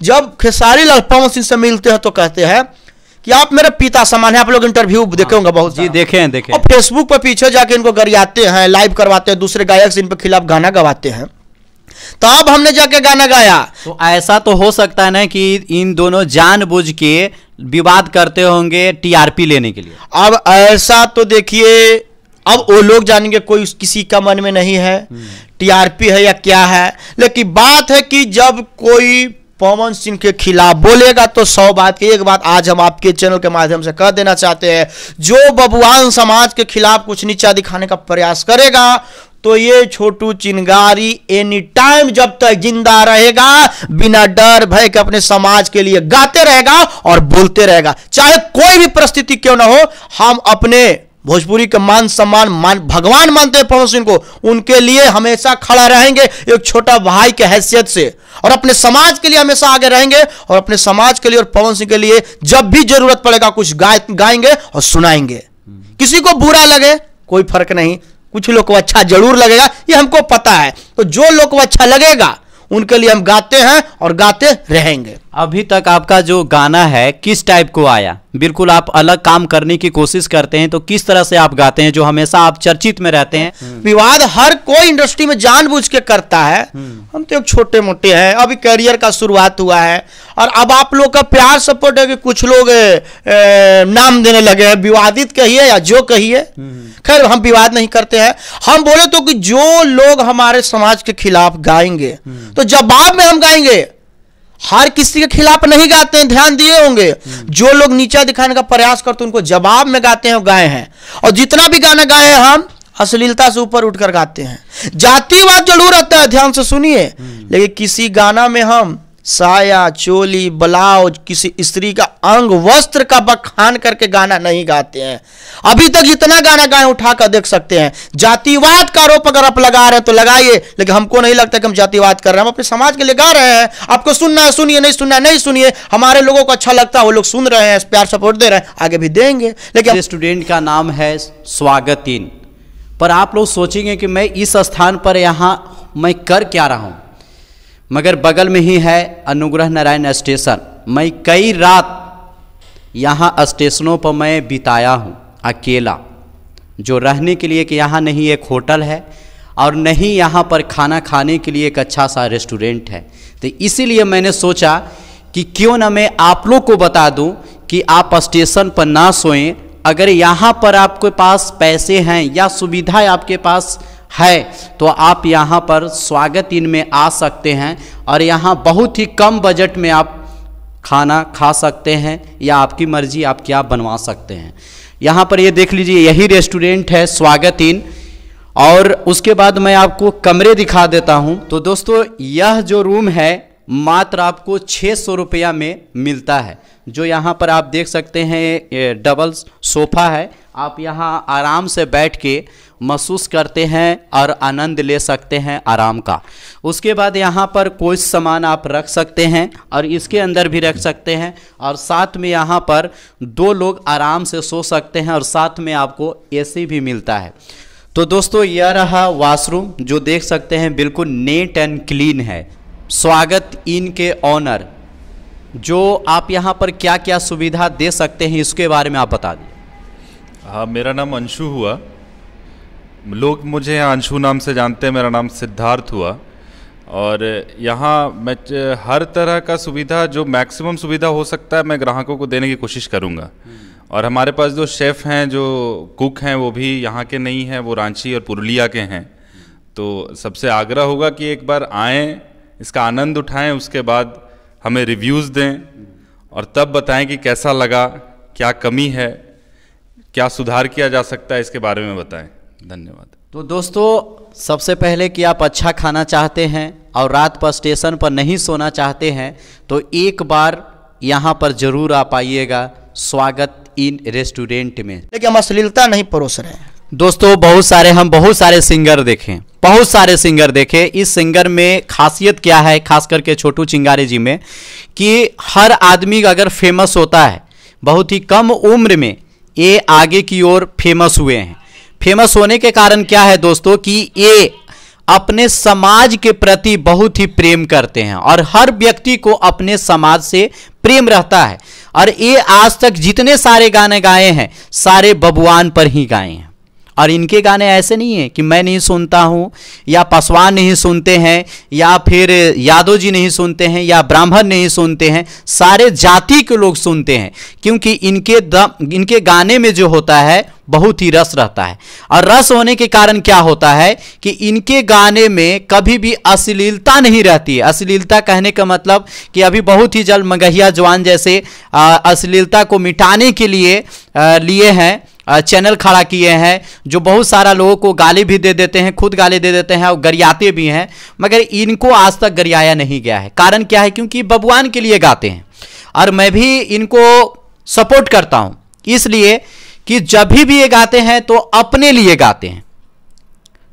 जब खेसारी लाल पवन सिंह से मिलते हैं तो कहते हैं कि आप मेरे पिता समान है। आप लोग इंटरव्यू देखे होंगे बहुत जी, देखे हैं। और फेसबुक पर पीछे जाके इनको गरियाते हैं, लाइव करवाते हैं, दूसरे गायक से इन पे खिलाफ गाना गवाते हैं। तो अब हमने जाके गाना गाया। तो ऐसा तो हो सकता है ना कि इन दोनों जानबूझ के विवाद करते होंगे टीआरपी लेने के लिए। अब ऐसा तो देखिए, अब वो लोग जानेंगे, कोई किसी का मन में नहीं है टीआरपी है या क्या है। लेकिन बात है कि जब कोई पवन सिंह के खिलाफ बोलेगा तो 100 बात की एक बात आज हम आपके चैनल के माध्यम से कह देना चाहते हैं, जो बबुआन समाज के खिलाफ कुछ नीचा दिखाने का प्रयास करेगा तो ये छोटू चिंगारी एनी टाइम जब तक जिंदा रहेगा बिना डर भय के अपने समाज के लिए गाते रहेगा और बोलते रहेगा, चाहे कोई भी परिस्थिति क्यों ना हो। हम अपने भोजपुरी के मान सम्मान भगवान मानते हैं पवन सिंह को, उनके लिए हमेशा खड़ा रहेंगे एक छोटा भाई के हैसियत से, और अपने समाज के लिए हमेशा आगे रहेंगे, और अपने समाज के लिए और पवन सिंह के लिए जब भी जरूरत पड़ेगा कुछ गाएंगे और सुनाएंगे। किसी को बुरा लगे कोई फर्क नहीं, कुछ लोग को अच्छा जरूर लगेगा, ये हमको पता है। तो जो लोग को अच्छा लगेगा उनके लिए हम गाते हैं और गाते रहेंगे। अभी तक आपका जो गाना है किस टाइप को आया? बिल्कुल आप अलग काम करने की कोशिश करते हैं, तो किस तरह से आप गाते हैं जो हमेशा आप चर्चित में रहते हैं? विवाद हर कोई इंडस्ट्री में जानबूझ के करता है, हम तो एक छोटे मोटे हैं, अभी करियर का शुरुआत हुआ है, और अब आप लोग का प्यार सपोर्ट है कि कुछ लोग नाम देने लगे हैं, विवादित कहिए या जो कहिए, खैर हम विवाद नहीं करते हैं। हम बोले तो कि जो लोग हमारे समाज के खिलाफ गाएंगे तो जवाब में हम गाएंगे, हर किसी के खिलाफ नहीं गाते हैं, ध्यान दिए होंगे। जो लोग नीचा दिखाने का प्रयास करते हैं उनको जवाब में गाते हैं और गाए हैं, और जितना भी गाना गाए हैं हम अश्लीलता से ऊपर उठकर गाते हैं। जातिवाद जरूर रहता है, ध्यान से सुनिए, लेकिन किसी गाना में हम साया चोली ब्लाउज किसी स्त्री का अंग वस्त्र का बखान करके गाना नहीं गाते हैं। अभी तक जितना गाना गाए उठाकर देख सकते हैं। जातिवाद का आरोप अगर आप लगा रहे हैं तो लगाइए, लेकिन हमको नहीं लगता कि हम जातिवाद कर रहे हैं, हम अपने समाज के लिए गा रहे हैं। आपको सुनना है सुनिए, नहीं सुनना है नहीं सुनिए, हमारे लोगों को अच्छा लगता है वो लोग सुन रहे हैं, प्यार सपोर्ट दे रहे हैं, आगे भी देंगे। लेकिन स्टूडेंट का नाम है स्वागतिन, पर आप लोग सोचेंगे कि मैं इस स्थान पर यहाँ मैं कर क्या रहा हूँ, मगर बगल में ही है अनुग्रह नारायण स्टेशन। मैं कई रात यहाँ स्टेशनों पर मैं बिताया हूँ अकेला, जो रहने के लिए कि यहाँ नहीं एक होटल है और नहीं यहाँ पर खाना खाने के लिए एक अच्छा सा रेस्टोरेंट है। तो इसीलिए मैंने सोचा कि क्यों ना मैं आप लोग को बता दूँ कि आप स्टेशन पर ना सोएं। अगर यहाँ पर आपके पास पैसे हैं या सुविधा आपके पास है तो आप यहाँ पर स्वागत इन में आ सकते हैं, और यहाँ बहुत ही कम बजट में आप खाना खा सकते हैं, या आपकी मर्जी आप क्या बनवा सकते हैं। यहाँ पर ये देख लीजिए, यही रेस्टोरेंट है स्वागत इन, और उसके बाद मैं आपको कमरे दिखा देता हूँ। तो दोस्तों यह जो रूम है मात्र आपको 600 रुपया में मिलता है। जो यहाँ पर आप देख सकते हैं डबल सोफ़ा है, आप यहाँ आराम से बैठ के महसूस करते हैं और आनंद ले सकते हैं आराम का। उसके बाद यहाँ पर कोई सामान आप रख सकते हैं और इसके अंदर भी रख सकते हैं, और साथ में यहाँ पर 2 लोग आराम से सो सकते हैं, और साथ में आपको एसी भी मिलता है। तो दोस्तों यह रहा वॉशरूम, जो देख सकते हैं बिल्कुल नीट एंड क्लीन है। स्वागत इन के ऑनर, जो आप यहाँ पर क्या क्या सुविधा दे सकते हैं इसके बारे में आप बता दीजिए। हाँ, मेरा नाम अंशु हुआ, लोग मुझे यहाँ अंशु नाम से जानते हैं। मेरा नाम सिद्धार्थ हुआ, और यहाँ मैं हर तरह का सुविधा, जो मैक्सिमम सुविधा हो सकता है, मैं ग्राहकों को देने की कोशिश करूँगा। और हमारे पास जो शेफ़ हैं, जो कुक हैं, वो भी यहाँ के नहीं हैं, वो रांची और पुरुलिया के हैं। तो सबसे आग्रह होगा कि एक बार आएँ, इसका आनंद उठाएं, उसके बाद हमें रिव्यूज़ दें और तब बताएं कि कैसा लगा, क्या कमी है, क्या सुधार किया जा सकता है, इसके बारे में बताएं। धन्यवाद। तो दोस्तों सबसे पहले कि आप अच्छा खाना चाहते हैं और रात पर स्टेशन पर नहीं सोना चाहते हैं तो एक बार यहाँ पर जरूर आप आइएगा स्वागत इन रेस्टोरेंट में। लेकिन हम अश्लीलता नहीं परोस रहे हैं दोस्तों। हम बहुत सारे सिंगर देखें, बहुत सारे सिंगर देखे। इस सिंगर में खासियत क्या है, खास करके छोटू चिंगारी जी में, कि हर आदमी अगर फेमस होता है बहुत ही कम उम्र में ये आगे की ओर फेमस हुए हैं। फेमस होने के कारण क्या है दोस्तों कि ये अपने समाज के प्रति बहुत ही प्रेम करते हैं और हर व्यक्ति को अपने समाज से प्रेम रहता है। और ये आज तक जितने सारे गाने गाए हैं सारे बबुआन पर ही गाए हैं। और इनके गाने ऐसे नहीं है कि मैं नहीं सुनता हूँ या पासवान नहीं सुनते हैं या फिर यादव जी नहीं सुनते हैं या ब्राह्मण नहीं सुनते हैं, सारे जाति के लोग सुनते हैं, क्योंकि इनके गाने में जो होता है बहुत ही रस रहता है। और रस होने के कारण क्या होता है कि इनके गाने में कभी भी अश्लीलता नहीं रहती है। अश्लीलता कहने का मतलब कि अभी बहुत ही जल्द मगहिया जवान जैसे अश्लीलता को मिटाने के लिए हैं चैनल खड़ा किए हैं, जो बहुत सारा लोगों को गाली भी दे देते हैं, खुद गाली दे देते हैं और गरियाते भी हैं, मगर इनको आज तक गरियाया नहीं गया है। कारण क्या है? क्योंकि बबुआन के लिए गाते हैं। और मैं भी इनको सपोर्ट करता हूं, इसलिए कि जब भी ये गाते हैं तो अपने लिए गाते हैं।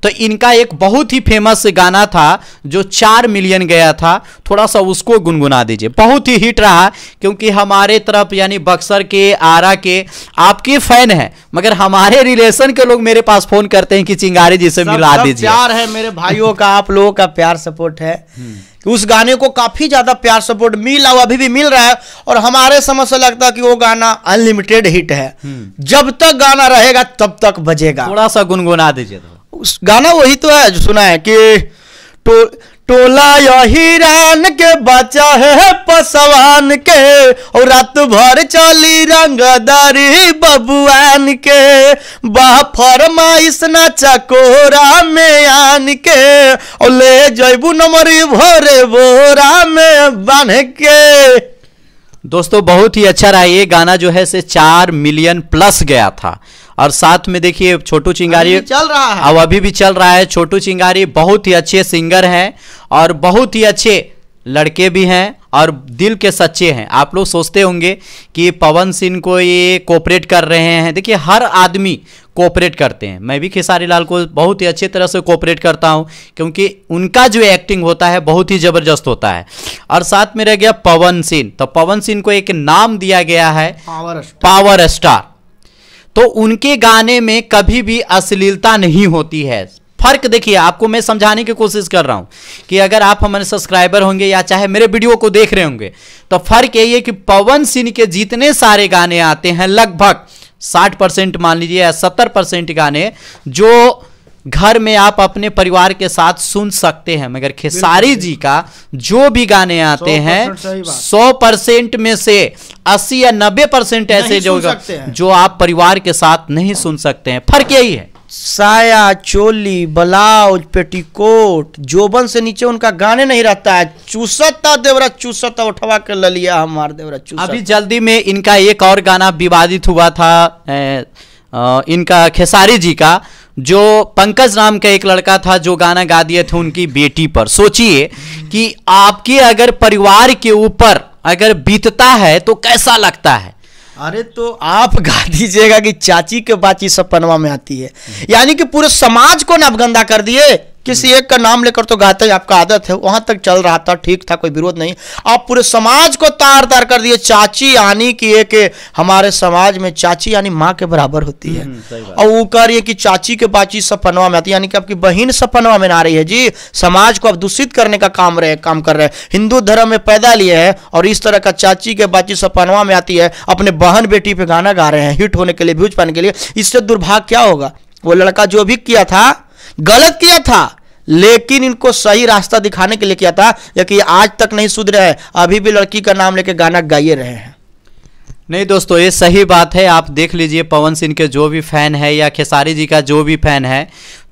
तो इनका एक बहुत ही फेमस गाना था जो 4 मिलियन गया था, थोड़ा सा उसको गुनगुना दीजिए। बहुत ही हिट रहा, क्योंकि हमारे तरफ यानी बक्सर के, आरा के आपके फैन हैं, मगर हमारे रिलेशन के लोग मेरे पास फोन करते हैं कि चिंगारी जी से मिला दीजिए। प्यार है मेरे भाइयों का, आप लोगों का प्यार सपोर्ट है। उस गाने को काफी ज्यादा प्यार सपोर्ट मिला, अभी भी मिल रहा है। और हमारे समझ से लगता है कि वो गाना अनलिमिटेड हिट है, जब तक गाना रहेगा तब तक बजेगा। थोड़ा सा गुनगुना दीजिए। उस गाना वही तो है जो सुना है कि टोला या हिरान के बचा है पसवान के, और रात भर चली रंगदारी बबुआन के, फरमाइश ना चकोरा में आन के, और ले जैबू नमरी भोरे बोरा में बांध के। दोस्तों बहुत ही अच्छा रहा। ये गाना जो है से 4 मिलियन प्लस गया था। और साथ में देखिए छोटू चिंगारी चल रहा है, अब अभी भी चल रहा है। छोटू चिंगारी बहुत ही अच्छे सिंगर हैं और बहुत ही अच्छे लड़के भी हैं और दिल के सच्चे हैं। आप लोग सोचते होंगे कि पवन सिंह को ये कोऑपरेट कर रहे हैं। देखिए हर आदमी कोऑपरेट करते हैं, मैं भी खेसारी लाल को बहुत ही अच्छे तरह से कोऑपरेट करता हूं, क्योंकि उनका जो एक्टिंग होता है बहुत ही ज़बरदस्त होता है। और साथ में रह गया पवन सिंह, तो पवन सिंह को एक नाम दिया गया है पावर स्टार। तो उनके गाने में कभी भी अश्लीलता नहीं होती है। फर्क देखिए, आपको मैं समझाने की कोशिश कर रहा हूं कि अगर आप हमारे सब्सक्राइबर होंगे या चाहे मेरे वीडियो को देख रहे होंगे, तो फर्क यही है कि पवन सिंह के जितने सारे गाने आते हैं लगभग 60% मान लीजिए या 70% गाने जो घर में आप अपने परिवार के साथ सुन सकते हैं, मगर खेसारी जी का जो भी गाने आते हैं 100% में से 80 या 90% ऐसे जो आप परिवार के साथ नहीं सुन सकते हैं। फर्क यही है। साया, चोली, ब्लाउज, पेटीकोट, जोबन से नीचे उनका गाने नहीं रहता है। चूसता देवरा चूसता, उठवा के ललिया हमार देवरा चूसता। अभी जल्दी में इनका एक और गाना विवादित हुआ था इनका खेसारी जी का, जो पंकज नाम का एक लड़का था जो गाना गा दिए थे उनकी बेटी पर। सोचिए कि आपके अगर परिवार के ऊपर अगर बीतता है तो कैसा लगता है। अरे तो आप गा दीजिएगा कि चाची के बाची सपनवा में आती है, यानी कि पूरे समाज को ना आप गंदा कर दिए। किसी एक का नाम लेकर तो गाते हैं, आपका आदत है, वहां तक चल रहा था, ठीक था, कोई विरोध नहीं। आप पूरे समाज को तार तार कर दिए। चाची यानी कि एक हमारे समाज में चाची यानी माँ के बराबर होती है, और वो कह रही है कि चाची के बाची सपनवा में आती है, यानी कि आपकी बहन सपनवा में ना रही है। जी, समाज को आप दूषित करने का काम कर रहे हैं। हिंदू धर्म में पैदा लिए हैं और इस तरह का चाची के बाची सपनवा में आती है, अपने बहन बेटी पे गाना गा रहे हैं हिट होने के लिए, व्यूज पाने के लिए। इससे दुर्भाग्य क्या होगा? वो लड़का जो भी किया था गलत किया था, लेकिन इनको सही रास्ता दिखाने के लिए किया था, लेकिन आज तक नहीं सुधरे हैं, अभी भी लड़की का नाम लेके गाना गाइए रहे हैं। नहीं दोस्तों, ये सही बात है। आप देख लीजिए पवन सिंह के जो भी फैन है या खेसारी जी का जो भी फैन है,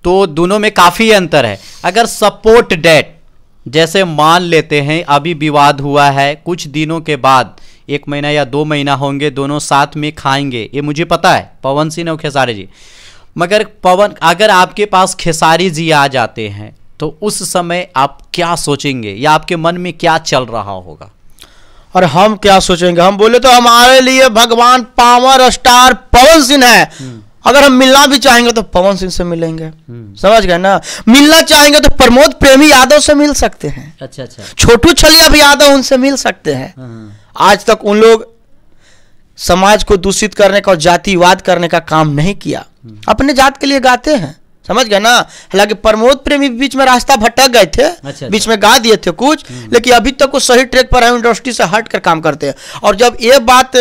तो दोनों में काफ़ी अंतर है। अगर सपोर्ट डेट जैसे मान लेते हैं, अभी विवाद हुआ है, कुछ दिनों के बाद 1 महीना या 2 महीना होंगे, दोनों साथ में खाएंगे, ये मुझे पता है, पवन सिंह और खेसारी जी। मगर अगर आपके पास खेसारी जी आ जाते हैं तो उस समय आप क्या सोचेंगे या आपके मन में क्या चल रहा होगा? और हम क्या सोचेंगे? हम बोले तो हमारे लिए भगवान पावर स्टार पवन सिंह है। अगर हम मिलना भी चाहेंगे तो पवन सिंह से मिलेंगे, समझ गए ना। मिलना चाहेंगे तो प्रमोद प्रेमी यादव से मिल सकते हैं। अच्छा, छोटू छलिया भी यादव, उनसे मिल सकते हैं। आज तक उन लोग समाज को दूषित करने का और जातिवाद करने का काम नहीं किया, अपने जात के लिए गाते हैं, समझ गए ना। हालांकि प्रमोद प्रेमी बीच में रास्ता भटक गए थे, अच्छा। बीच में गा दिए थे कुछ, लेकिन अभी तक वो सही ट्रैक पर है, इंडस्ट्री से हट कर काम करते हैं। और जब ये बात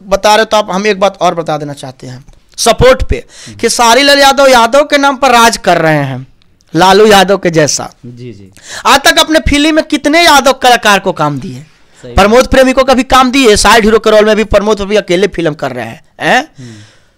बता रहे तो आप हम एक बात और बता देना चाहते हैं सपोर्ट पे, कि खेसारी लाल यादव यादव के नाम पर राज कर रहे हैं, लालू यादव के जैसा। जी जी। आज तक अपने फिल्म में कितने यादव कलाकार को काम दिए, प्रमोद प्रेमी को कभी काम दिए, साइड हीरो के रोल में भी प्रमोद प्रेमी अकेले फिल्म कर रहे हैं।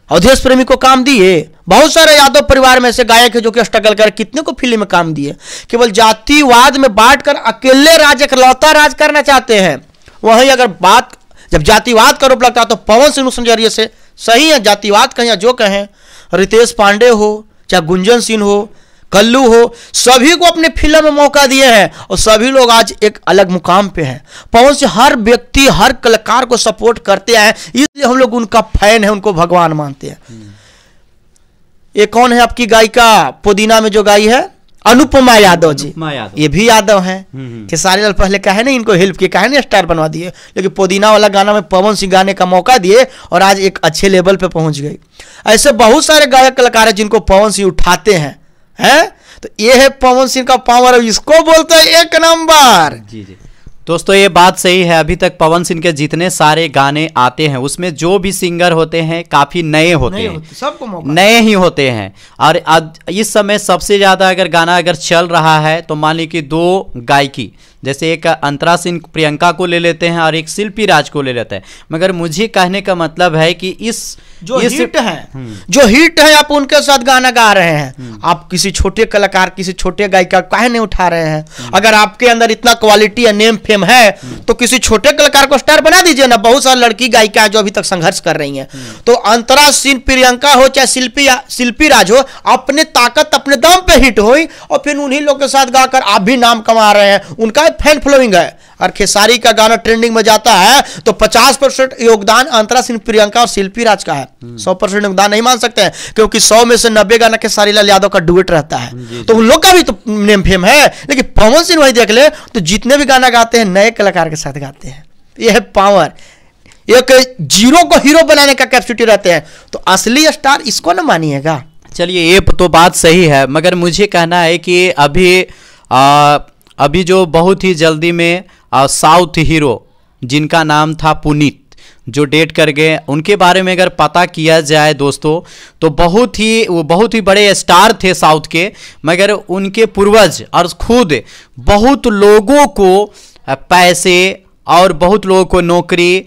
अवधेश प्रेमी को काम दिए, बहुत सारे यादव परिवार में से गायक है जो कि स्ट्रगल कर, कितने को फिल्म में काम दिए। केवल जातिवाद में बांटकर अकेले राज, इकलौता राज करना चाहते हैं। वहीं अगर बात जब जातिवाद का रूप लगता है तो पवन सिंह उस नजरिए से सही है। जातिवाद कहें या जो कहें, रितेश पांडे हो चाहे गुंजन सिंह हो, कल्लू हो, सभी को अपने फिल्म में मौका दिए हैं और सभी लोग आज एक अलग मुकाम पे हैं। पवन सिंह हर व्यक्ति हर कलाकार को सपोर्ट करते हैं, इसलिए हम लोग उनका फैन है, उनको भगवान मानते हैं। ये कौन है आपकी गायिका पुदीना में जो गाई है, अनुपमा यादव जी, ये भी यादव हैं। खेसारी लाल पहले कहे ना इनको हेल्प किए, कहे ना स्टार बनवा दिए, लेकिन पुदीना वाला गाना में पवन सिंह गाने का मौका दिए और आज एक अच्छे लेवल पे पहुंच गई। ऐसे बहुत सारे गायक कलाकार हैं जिनको पवन सिंह उठाते हैं, हैं? तो ये है पवन सिंह का पावर, इसको बोलते हैं एक नंबर। जी जी दोस्तों, ये बात सही है। अभी तक पवन सिंह के जितने सारे गाने आते हैं उसमें जो भी सिंगर होते हैं काफी नए होते हैं, सबको मौका नए ही होते हैं। और इस समय सबसे ज्यादा अगर गाना अगर चल रहा है तो मान लीजिए कि 2 गायकी, जैसे एक अंतरा सिंह प्रियंका को ले लेते हैं और एक शिल्पी राज को ले लेते हैं। मगर मुझे कहने का मतलब है कि जो हिट है आप उनके साथ गाना गा रहे हैं। आप किसी छोटे कलाकार, किसी छोटे गायिका काहे नहीं उठा रहे हैं? अगर आपके अंदर इतना क्वालिटी या नेम फेम है तो किसी छोटे कलाकार को स्टार बना दीजिए ना। बहुत सारी लड़की गायिका जो अभी तक संघर्ष कर रही हैं, तो अंतरा सिंह प्रियंका हो चाहे शिल्पी राज हो, अपने ताकत अपने दम पे हिट हुई और फिर उन्हीं लोग के साथ गाकर आप भी नाम कमा रहे हैं, उनका फैन फॉलोइंग है। और खेसारी का गाना ट्रेंडिंग में जाता है तो 50% योगदान अंतरा सिंह प्रियंका और शिल्पी राज का है, 100% योगदान नहीं मान सकते हैं, क्योंकि 100 में से 90 गाना खेसारी लाल यादव का डुएट रहता है, तो उन लोग का भी तो नेम फेम है। लेकिन पवन सिंह वही देख ले तो जितने भी गाना गाते हैं नए कलाकार के साथ गाते हैं। यह है पावर, एक जीरो को हीरो बनाने का कैपेसिटी रहते हैं। तो असली स्टार इसको ना मानिएगा। चलिए ये तो बात सही है, मगर मुझे कहना है कि अभी जो बहुत ही जल्दी में साउथ हीरो जिनका नाम था पुनीत, जो डेट कर गए, उनके बारे में अगर पता किया जाए दोस्तों तो वो बहुत ही बड़े स्टार थे साउथ के, मगर उनके पूर्वज और खुद बहुत लोगों को पैसे और बहुत लोगों को नौकरी,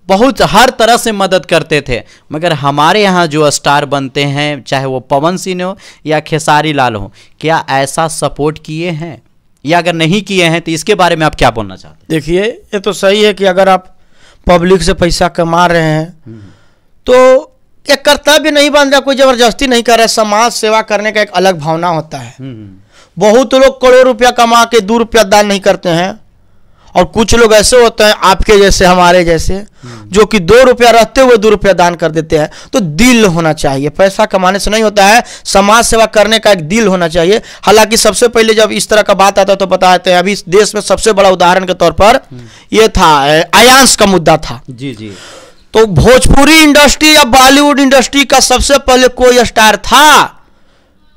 बहुत हर तरह से मदद करते थे। मगर हमारे यहाँ जो स्टार बनते हैं, चाहे वो पवन सिंह हो या खेसारी लाल हो, क्या ऐसा सपोर्ट किए हैं या अगर नहीं किए हैं तो इसके बारे में आप क्या बोलना चाहते हैं? देखिए, ये तो सही है कि अगर आप पब्लिक से पैसा कमा रहे हैं तो एक कर्तव्य नहीं बन रहा, कोई जबरदस्ती नहीं कर रहा है। समाज सेवा करने का एक अलग भावना होता है। बहुत लोग करोड़ रुपया कमा के 2 रुपया दान नहीं करते हैं, और कुछ लोग ऐसे होते हैं आपके जैसे, हमारे जैसे, जो कि 2 रुपया रहते हुए 2 रुपया दान कर देते हैं। तो दिल होना चाहिए, पैसा कमाने से नहीं होता है, समाज सेवा करने का एक दिल होना चाहिए। हालांकि सबसे पहले जब इस तरह का बात आता है तो बताते हैं, अभी इस देश में सबसे बड़ा उदाहरण के तौर पर यह था आयांश का मुद्दा था। जी जी। तो भोजपुरी इंडस्ट्री या बॉलीवुड इंडस्ट्री का सबसे पहले कोई स्टार था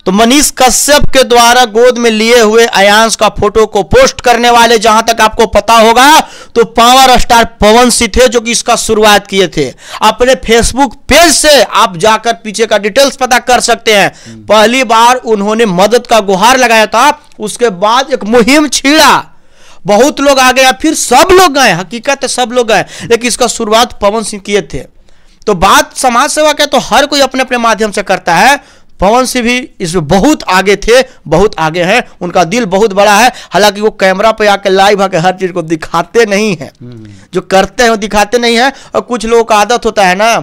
तो मनीष कश्यप के द्वारा गोद में लिए हुए आयांश का फोटो को पोस्ट करने वाले, जहां तक आपको पता होगा, तो पावर स्टार पवन सिंह थे, जो कि इसका शुरुआत किए थे। अपने फेसबुक पेज से आप जाकर पीछे का डिटेल्स पता कर सकते हैं। पहली बार उन्होंने मदद का गुहार लगाया था, उसके बाद एक मुहिम छिड़ा, बहुत लोग आ गए, फिर सब लोग गए, हकीकत है सब लोग गए, लेकिन इसका शुरुआत पवन सिंह किए थे। तो बात समाज सेवा का तो हर कोई अपने अपने माध्यम से करता है। पवन सिंह भी इसमें बहुत आगे थे, बहुत आगे हैं, उनका दिल बहुत बड़ा है। हालांकि वो कैमरा पे आके लाइव आके हर चीज को दिखाते नहीं हैं, जो करते हैं वो दिखाते नहीं हैं। और कुछ लोगों का आदत होता है ना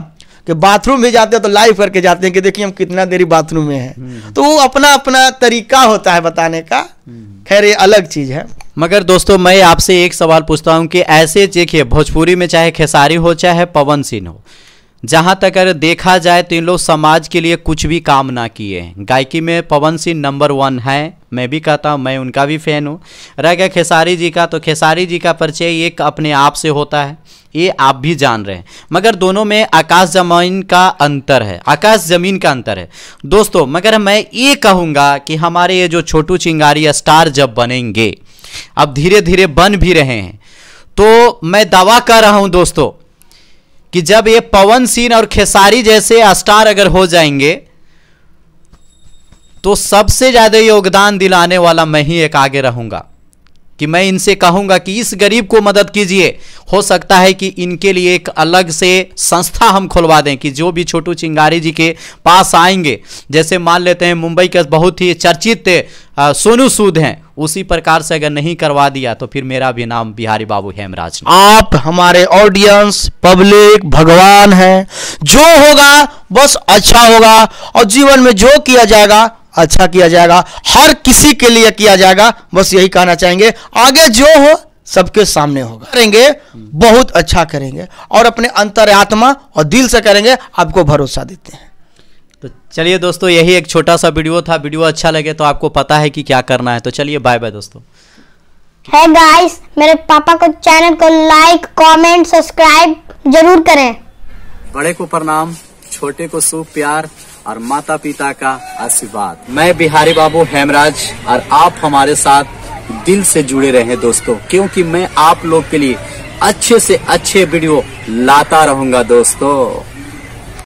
कि बाथरूम भी जाते हैं तो लाइव करके जाते हैं कि देखिए हम कितना देरी बाथरूम में हैं। तो वो अपना अपना तरीका होता है बताने का। खैर ये अलग चीज है। मगर दोस्तों मैं आपसे एक सवाल पूछता हूं कि ऐसे देखिए भोजपुरी में चाहे खेसारी हो चाहे पवन सिंह हो, जहाँ तक अगर देखा जाए तो इन लोग समाज के लिए कुछ भी काम ना किए हैं। गायकी में पवन सिंह नंबर 1 है, मैं भी कहता हूँ, मैं उनका भी फैन हूँ। रह गया खेसारी जी का, तो खेसारी जी का परिचय एक अपने आप से होता है, ये आप भी जान रहे हैं, मगर दोनों में आकाश जमीन का अंतर है, आकाश जमीन का अंतर है दोस्तों। मगर मैं ये कहूँगा कि हमारे ये जो छोटू चिंगारी स्टार जब बनेंगे, अब धीरे धीरे बन भी रहे हैं, तो मैं दावा कर रहा हूँ दोस्तों कि जब ये पवन सिंह और खेसारी जैसे स्टार अगर हो जाएंगे तो सबसे ज़्यादा योगदान दिलाने वाला मैं ही एक आगे रहूँगा, कि मैं इनसे कहूँगा कि इस गरीब को मदद कीजिए। हो सकता है कि इनके लिए एक अलग से संस्था हम खुलवा दें, कि जो भी छोटू चिंगारी जी के पास आएंगे, जैसे मान लेते हैं मुंबई के बहुत ही चर्चित सोनू सूद हैं, उसी प्रकार से अगर नहीं करवा दिया तो फिर मेरा भी नाम बिहारी बाबू हेमराज। आप हमारे ऑडियंस, पब्लिक, भगवान हैं, जो होगा बस अच्छा होगा, और जीवन में जो किया जाएगा अच्छा किया जाएगा, हर किसी के लिए किया जाएगा, बस यही कहना चाहेंगे। आगे जो हो सबके सामने होगा, करेंगे बहुत अच्छा करेंगे, और अपने अंतरात्मा और दिल से करेंगे, आपको भरोसा देते हैं। तो चलिए दोस्तों, यही एक छोटा सा वीडियो था। वीडियो अच्छा लगे तो आपको पता है कि क्या करना है, तो चलिए बाय बाय दोस्तों। है गाइस, मेरे पापा को चैनल को लाइक, कमेंट, सब्सक्राइब जरूर करें। बड़े को प्रणाम, छोटे को शुभ प्यार और माता पिता का आशीर्वाद। मैं बिहारी बाबू हेमराज, और आप हमारे साथ दिल से जुड़े रहें दोस्तों, क्योंकि मैं आप लोग के लिए अच्छे से अच्छे वीडियो लाता रहूंगा दोस्तों।